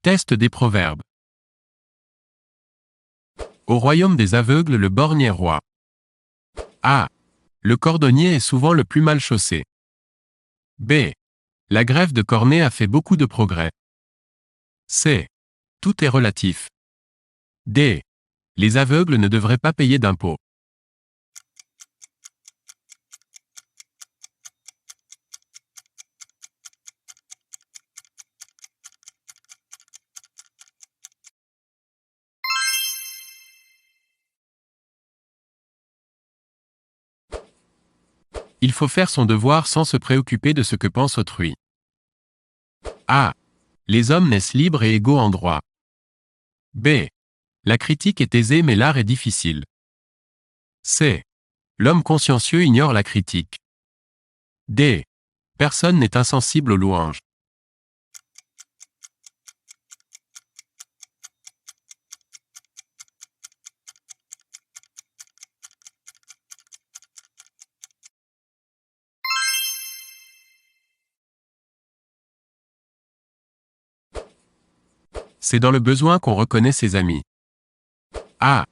Test des proverbes. Au royaume des aveugles, le borgne est roi. A. Le cordonnier est souvent le plus mal chaussé. B. La greffe de cornet a fait beaucoup de progrès. C. Tout est relatif. D. Les aveugles ne devraient pas payer d'impôts. Il faut faire son devoir sans se préoccuper de ce que pense autrui. A. Les hommes naissent libres et égaux en droit. B. La critique est aisée mais l'art est difficile. C. L'homme consciencieux ignore la critique. D. Personne n'est insensible aux louanges. C'est dans le besoin qu'on reconnaît ses amis. A.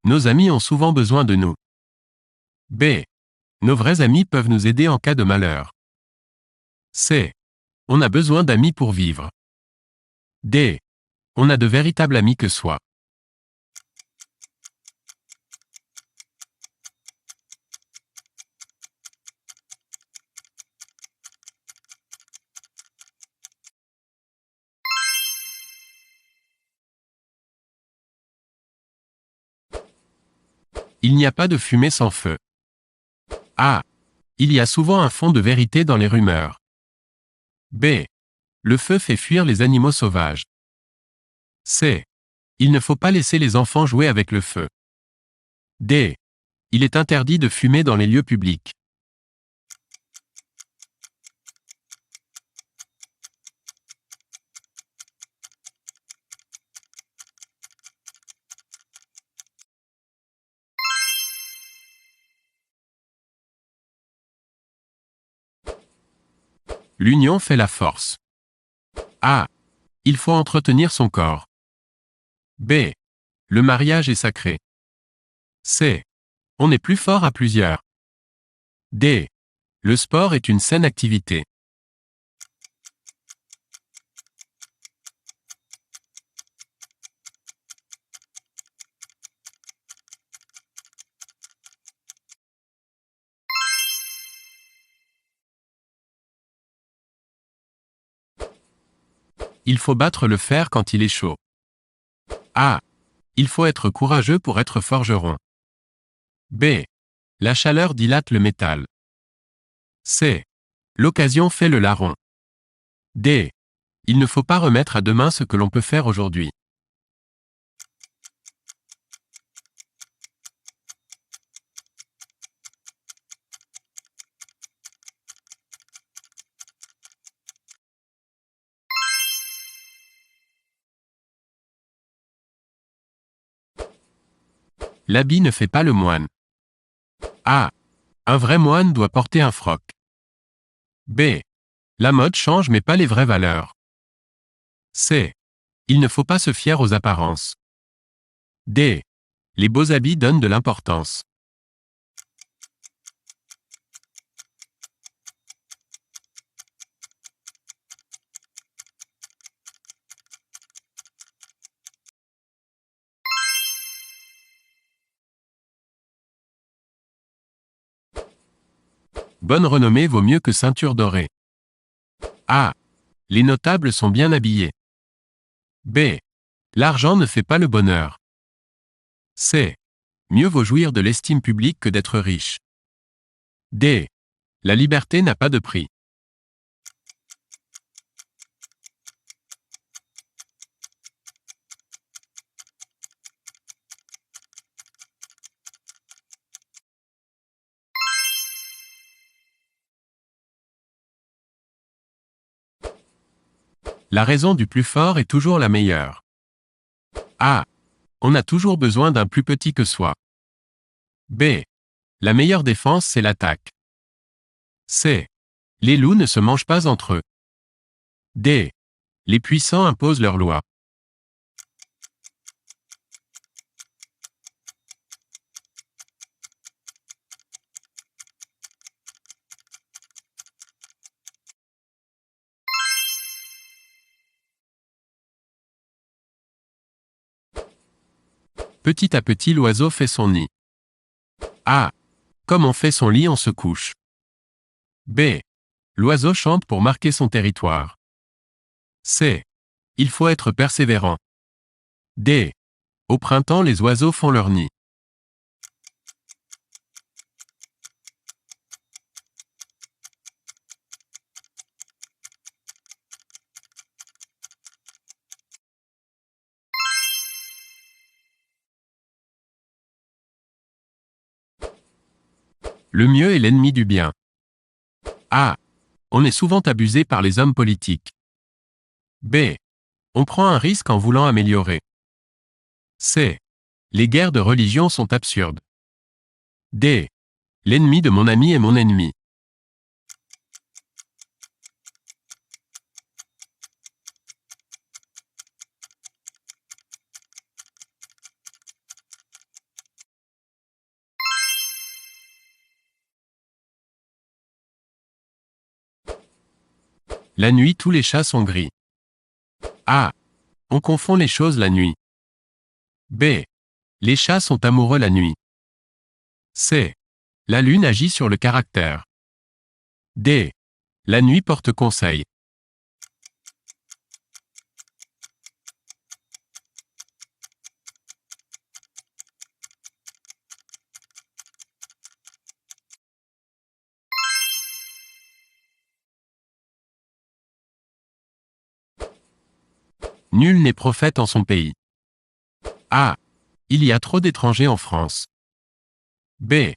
Nos amis ont souvent besoin de nous. B. Nos vrais amis peuvent nous aider en cas de malheur. C. On a besoin d'amis pour vivre. D. On a de véritables amis que soi. Il n'y a pas de fumée sans feu. A. Il y a souvent un fond de vérité dans les rumeurs. B. Le feu fait fuir les animaux sauvages. C. Il ne faut pas laisser les enfants jouer avec le feu. D. Il est interdit de fumer dans les lieux publics. L'union fait la force. A. Il faut entretenir son corps. B. Le mariage est sacré. C. On est plus fort à plusieurs. D. Le sport est une saine activité. Il faut battre le fer quand il est chaud. A. Il faut être courageux pour être forgeron. B. La chaleur dilate le métal. C. L'occasion fait le larron. D. Il ne faut pas remettre à demain ce que l'on peut faire aujourd'hui. L'habit ne fait pas le moine. A. Un vrai moine doit porter un froc. B. La mode change mais pas les vraies valeurs. C. Il ne faut pas se fier aux apparences. D. Les beaux habits donnent de l'importance. Bonne renommée vaut mieux que ceinture dorée. A. Les notables sont bien habillés. B. L'argent ne fait pas le bonheur. C. Mieux vaut jouir de l'estime publique que d'être riche. D. La liberté n'a pas de prix. La raison du plus fort est toujours la meilleure. A. On a toujours besoin d'un plus petit que soi. B. La meilleure défense c'est l'attaque. C. Les loups ne se mangent pas entre eux. D. Les puissants imposent leurs lois. Petit à petit l'oiseau fait son nid. A. Comme on fait son lit on se couche. B. L'oiseau chante pour marquer son territoire. C. Il faut être persévérant. D. Au printemps les oiseaux font leur nid. Le mieux est l'ennemi du bien. A. On est souvent abusé par les hommes politiques. B. On prend un risque en voulant améliorer. C. Les guerres de religion sont absurdes. D. L'ennemi de mon ami est mon ennemi. La nuit tous les chats sont gris. A. On confond les choses la nuit. B. Les chats sont amoureux la nuit. C. La lune agit sur le caractère. D. La nuit porte conseil. Nul n'est prophète en son pays. A. Il y a trop d'étrangers en France. B.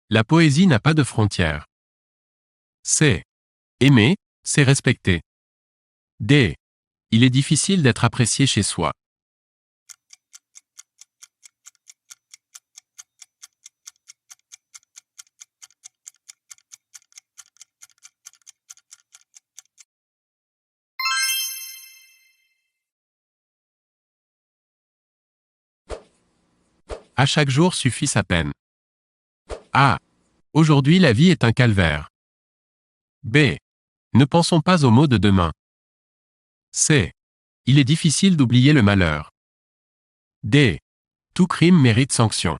La poésie n'a pas de frontières. C. Aimer, c'est respecter. D. Il est difficile d'être apprécié chez soi. À chaque jour suffit sa peine. A. Aujourd'hui la vie est un calvaire. B. Ne pensons pas aux maux de demain. C. Il est difficile d'oublier le malheur. D. Tout crime mérite sanction.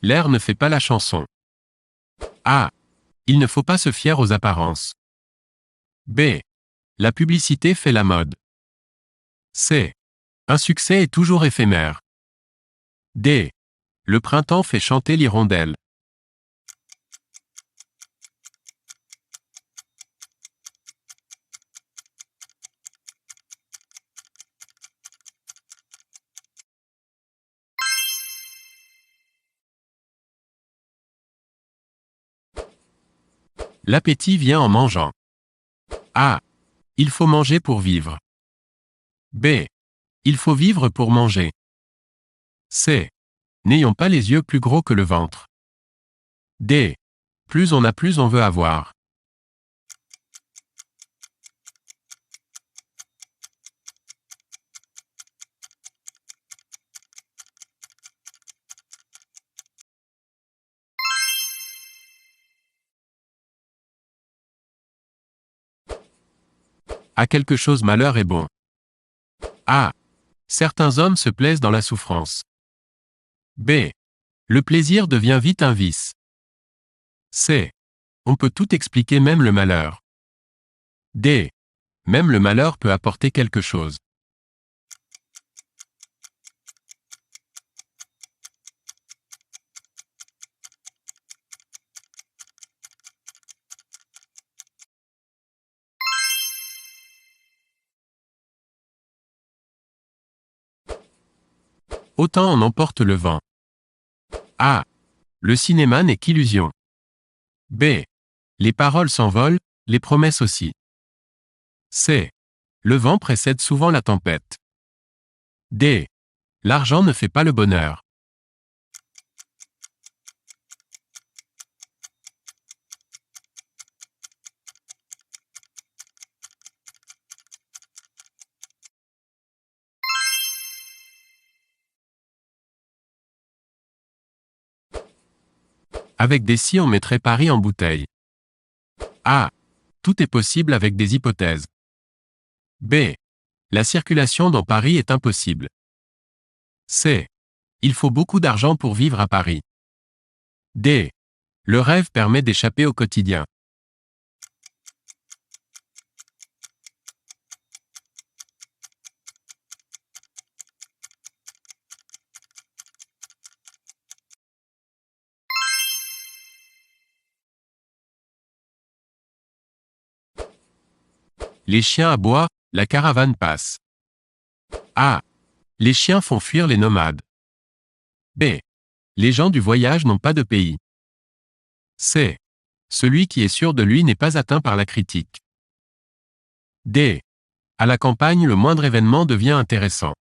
L'air ne fait pas la chanson. A. Il ne faut pas se fier aux apparences. B. La publicité fait la mode. C. Un succès est toujours éphémère. D. Le printemps fait chanter l'hirondelle. L'appétit vient en mangeant. A. Il faut manger pour vivre. B. Il faut vivre pour manger. C. N'ayons pas les yeux plus gros que le ventre. D. Plus on a plus on veut avoir. À quelque chose malheur est bon. A. Certains hommes se plaisent dans la souffrance. B. Le plaisir devient vite un vice. C. On peut tout expliquer même le malheur. D. Même le malheur peut apporter quelque chose. Autant en emporte le vent. A. Le cinéma n'est qu'illusion. B. Les paroles s'envolent, les promesses aussi. C. Le vent précède souvent la tempête. D. L'argent ne fait pas le bonheur. Avec des si on mettrait Paris en bouteille. A. Tout est possible avec des hypothèses. B. La circulation dans Paris est impossible. C. Il faut beaucoup d'argent pour vivre à Paris. D. Le rêve permet d'échapper au quotidien. Les chiens aboient, la caravane passe. A. Les chiens font fuir les nomades. B. Les gens du voyage n'ont pas de pays. C. Celui qui est sûr de lui n'est pas atteint par la critique. D. À la campagne, le moindre événement devient intéressant.